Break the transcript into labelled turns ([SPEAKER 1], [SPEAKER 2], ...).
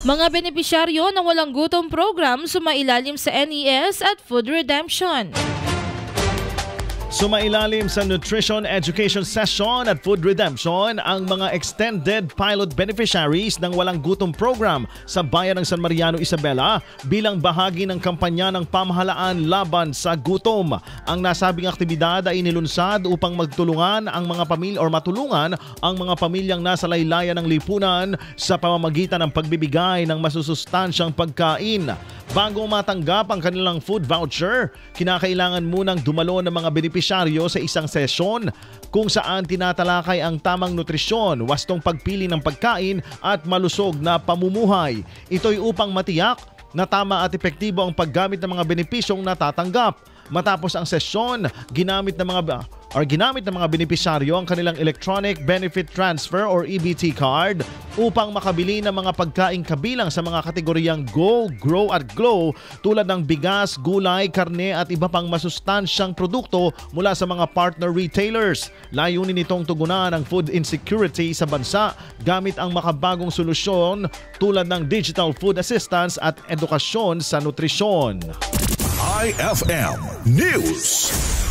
[SPEAKER 1] Mga benepisyaryo ng Walang Gutom Program sumailalim sa NES at Food Redemption.
[SPEAKER 2] Sumailalim sa Nutrition Education Session at Food Redemption ang mga extended pilot beneficiaries ng Walang Gutom Program sa bayan ng San Mariano, Isabela bilang bahagi ng kampanya ng pamahalaan laban sa gutom. Ang nasabing aktibidad ay inilunsad upang magtulungan ang mga pamilya o matulungan ang mga pamilyang nasa laylayan ng lipunan sa pamamagitan ng pagbibigay ng masusustansyang pagkain. Bago matanggap ang kanilang food voucher, kinakailangan munang dumalo ng mga benepisyaryo sa isang sesyon kung saan tinatalakay ang tamang nutrisyon, wastong pagpili ng pagkain at malusog na pamumuhay. Ito'y upang matiyak na tama at epektibo ang paggamit ng mga benepisyong natatanggap. Matapos ang sesyon, ginamit ng mga benepisyaryo ang kanilang Electronic Benefit Transfer or EBT card upang makabili ng mga pagkain kabilang sa mga kategoryang Go, Grow at Glow tulad ng bigas, gulay, karne at iba pang masustansyang produkto mula sa mga partner retailers. Layunin nitong tugunan ang food insecurity sa bansa gamit ang makabagong solusyon tulad ng digital food assistance at edukasyon sa nutrisyon.
[SPEAKER 3] IFM News.